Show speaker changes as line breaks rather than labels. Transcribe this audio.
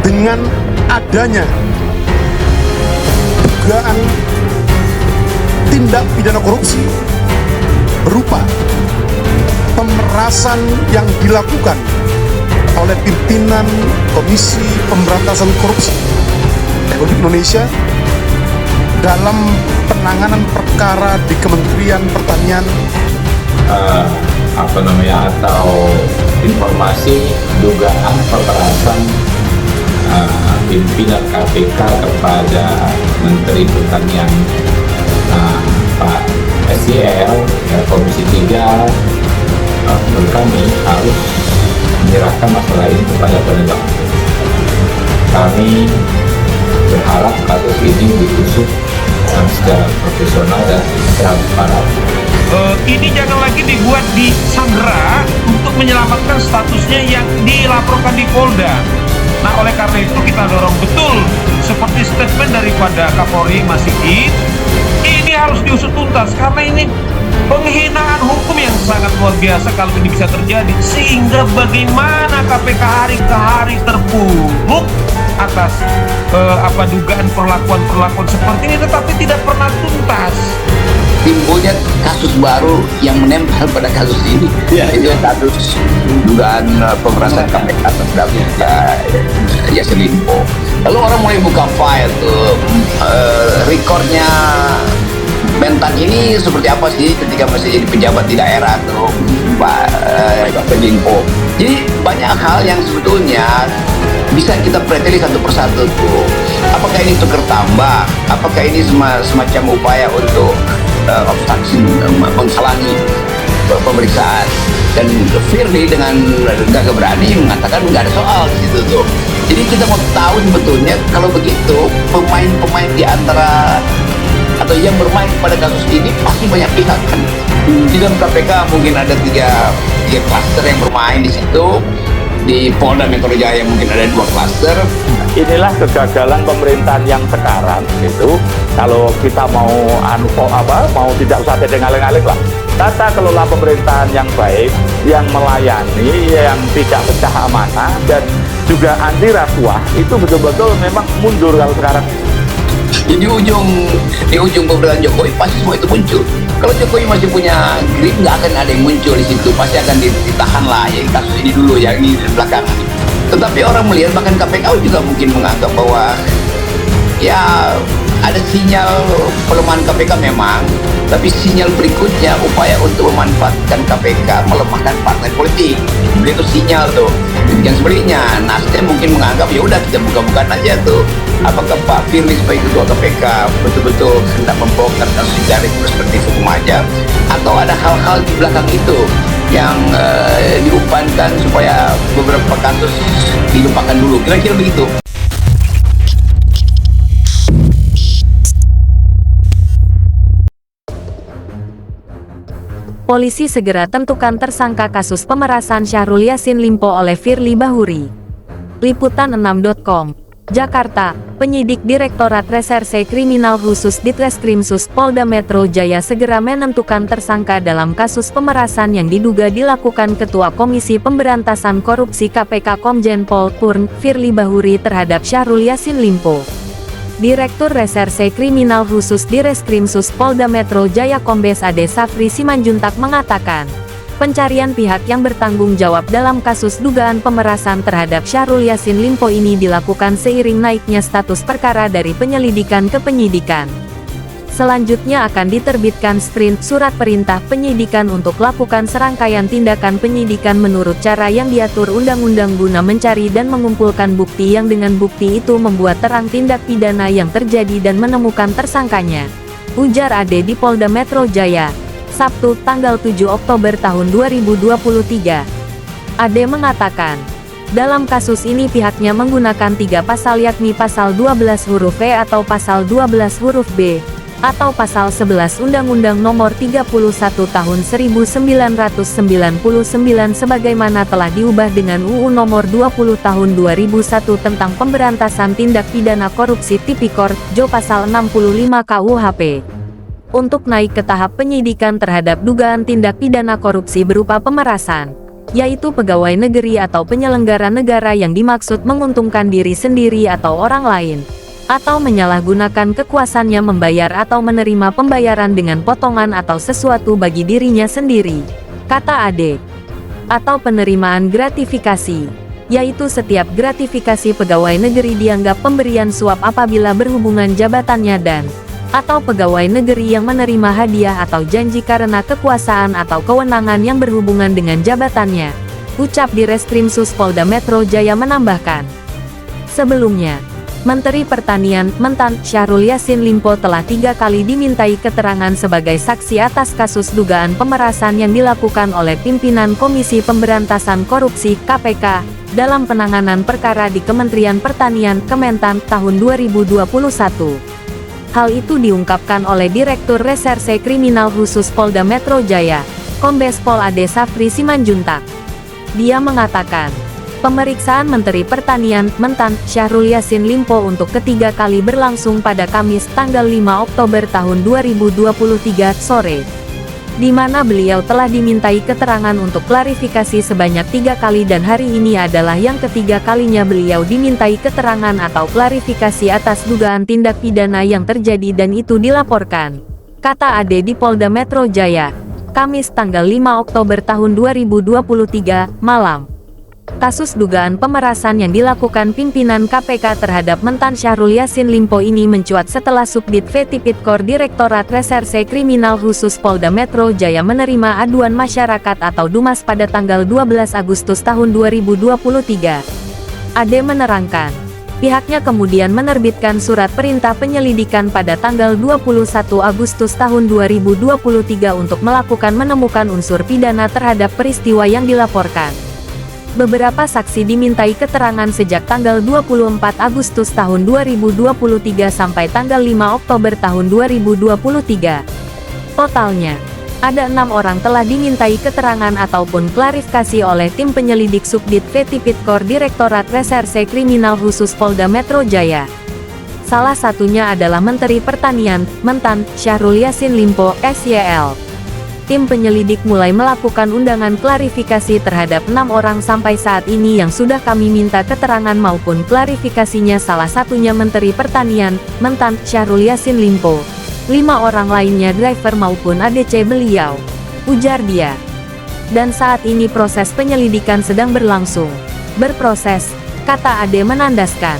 dengan adanya dugaan tindak pidana korupsi berupa pemerasan yang dilakukan oleh pimpinan Komisi Pemberantasan Korupsi Republik Indonesia dalam penanganan perkara di Kementerian Pertanian
atau informasi dugaan pemerasan pimpinan KPK kepada Menteri Pertanian Pak SYL, Komisi 3, menurut kami harus menyerahkan masalah ini kepada penegak hukum. Kami berharap kasus ini diusut secara profesional dan transparan.
Ini jangan lagi dibuat di Sandra untuk menyelamatkan statusnya yang dilaporkan di Polda. Nah, oleh karena itu kita dorong betul seperti statement daripada Kapolri Mas Sigit, ini harus diusut tuntas karena ini penghinaan hukum yang sangat luar biasa kalau ini bisa terjadi, sehingga bagaimana KPK hari ke hari terpuruk atas dugaan perlakuan seperti ini tetapi tidak pernah tuntas.
Timbulnya kasus baru yang menempel pada kasus ini, itu kasus dugaan pemerasan KPK terhadap Yassin Limpo. Lalu orang mulai buka file tuh, rekornya Mentan ini seperti apa sih ketika masih jadi pejabat di daerah tuh Pak Limpo. Jadi banyak hal yang sebetulnya bisa kita preteli satu persatu tuh. Apakah ini tukar tambah? Apakah ini semacam upaya untuk obstruksi, menghalangi pemeriksaan? Dan Firly dengan gagah berani mengatakan nggak ada soal di situ tuh. Jadi kita mau tahu sebetulnya kalau begitu pemain-pemain di antara atau yang bermain pada kasus ini pasti banyak pihak kan. Di dalam KPK mungkin ada tiga klaster yang bermain di situ. Di Polda Metro Jaya mungkin ada 2 klaster.
Inilah kegagalan pemerintahan yang sekarang itu. Kalau kita mau mau tidak usah dengaling-aling lah. Tata kelola pemerintahan yang baik, yang melayani, yang tidak pecah amanah dan juga anti rasuah itu betul-betul memang mundur kalau sekarang.
Di ujung pemerintahan Jokowi pasti semua itu muncul. Kalau Jokowi masih punya grip, nggak akan ada yang muncul di situ. Pasti akan ditahan lah ya kasus ini dulu, yang ini belakangan. Tetapi orang melihat, bahkan KPK juga mungkin menganggap bahwa ya ada sinyal pelemahan KPK memang, tapi sinyal berikutnya upaya untuk memanfaatkan KPK melemahkan partai politik. Begitu sinyal tuh. Yang sebaliknya, Nasdem mungkin menganggap ya udah kita buka-bukaan aja tuh. Apakah Pak Firly sebagai ketua KPK betul-betul hendak membongkar kasus dari perspektif hukum aja, atau ada hal-hal di belakang itu yang diumpankan supaya beberapa kasus dilupakan dulu, kira-kira begitu.
Polisi segera tentukan tersangka kasus pemerasan Syahrul Yassin Limpo oleh Firly Bahuri. Liputan6.com, Jakarta. Penyidik Direktorat Reserse Kriminal Khusus Ditreskrimsus Polda Metro Jaya segera menentukan tersangka dalam kasus pemerasan yang diduga dilakukan Ketua Komisi Pemberantasan Korupsi KPK Komjen Pol Purn Firly Bahuri terhadap Syahrul Yassin Limpo. Direktur Reserse Kriminal Khusus Direskrimsus Polda Metro Jaya Kombes Ade Safri Simanjuntak mengatakan, pencarian pihak yang bertanggung jawab dalam kasus dugaan pemerasan terhadap Syahrul Yassin Limpo ini dilakukan seiring naiknya status perkara dari penyelidikan ke penyidikan. Selanjutnya akan diterbitkan sprint surat perintah penyidikan untuk lakukan serangkaian tindakan penyidikan menurut cara yang diatur undang-undang guna mencari dan mengumpulkan bukti yang dengan bukti itu membuat terang tindak pidana yang terjadi dan menemukan tersangkanya. Ujar Ade di Polda Metro Jaya, Sabtu tanggal 7 Oktober tahun 2023. Ade mengatakan, dalam kasus ini pihaknya menggunakan 3 pasal yakni pasal 12 huruf E atau pasal 12 huruf B, atau pasal 11 Undang-Undang Nomor 31 Tahun 1999 sebagaimana telah diubah dengan UU Nomor 20 Tahun 2001 tentang Pemberantasan Tindak Pidana Korupsi Tipikor, Jo Pasal 65 KUHP. Untuk naik ke tahap penyidikan terhadap dugaan tindak pidana korupsi berupa pemerasan, yaitu pegawai negeri atau penyelenggara negara yang dimaksud menguntungkan diri sendiri atau orang lain, atau menyalahgunakan kekuasaannya membayar atau menerima pembayaran dengan potongan atau sesuatu bagi dirinya sendiri, kata Ade. Atau penerimaan gratifikasi, yaitu setiap gratifikasi pegawai negeri dianggap pemberian suap apabila berhubungan jabatannya dan atau pegawai negeri yang menerima hadiah atau janji karena kekuasaan atau kewenangan yang berhubungan dengan jabatannya, ucap Direskrimsus Polda Metro Jaya menambahkan. Sebelumnya, Menteri Pertanian, Mentan, Syahrul Yassin Limpo telah 3 kali dimintai keterangan sebagai saksi atas kasus dugaan pemerasan yang dilakukan oleh pimpinan Komisi Pemberantasan Korupsi (KPK) dalam penanganan perkara di Kementerian Pertanian Kementan tahun 2021. Hal itu diungkapkan oleh Direktur Reserse Kriminal Khusus Polda Metro Jaya, Kombes Pol Ade Safri Simanjuntak. Dia mengatakan, pemeriksaan Menteri Pertanian, Mentan, Syahrul Yassin Limpo untuk ketiga kali berlangsung pada Kamis tanggal 5 Oktober tahun 2023 sore, di mana beliau telah dimintai keterangan untuk klarifikasi sebanyak 3 kali dan hari ini adalah yang ketiga kalinya beliau dimintai keterangan atau klarifikasi atas dugaan tindak pidana yang terjadi dan itu dilaporkan, kata Ade di Polda Metro Jaya, Kamis tanggal 5 Oktober tahun 2023, malam. Kasus dugaan pemerasan yang dilakukan pimpinan KPK terhadap Mentan Syahrul Yassin Limpo ini mencuat setelah Subdit Vetipidkor Direktorat Reserse Kriminal Khusus Polda Metro Jaya menerima aduan masyarakat atau DUMAS pada tanggal 12 Agustus tahun 2023. Ade menerangkan, pihaknya kemudian menerbitkan surat perintah penyelidikan pada tanggal 21 Agustus tahun 2023 untuk menemukan unsur pidana terhadap peristiwa yang dilaporkan. Beberapa saksi dimintai keterangan sejak tanggal 24 Agustus tahun 2023 sampai tanggal 5 Oktober tahun 2023. Totalnya, ada 6 orang telah dimintai keterangan ataupun klarifikasi oleh tim penyelidik Subdit Vetipidkor Direktorat Reserse Kriminal Khusus Polda Metro Jaya. Salah satunya adalah Menteri Pertanian, Mentan, Syahrul Yassin Limpo, SYL. Tim penyelidik mulai melakukan undangan klarifikasi terhadap 6 orang sampai saat ini yang sudah kami minta keterangan maupun klarifikasinya, salah satunya Menteri Pertanian, Mentan, Syahrul Yassin Limpo. 5 orang lainnya driver maupun ADC beliau, ujar dia. Dan saat ini proses penyelidikan sedang berlangsung. Berproses, kata Ade menandaskan.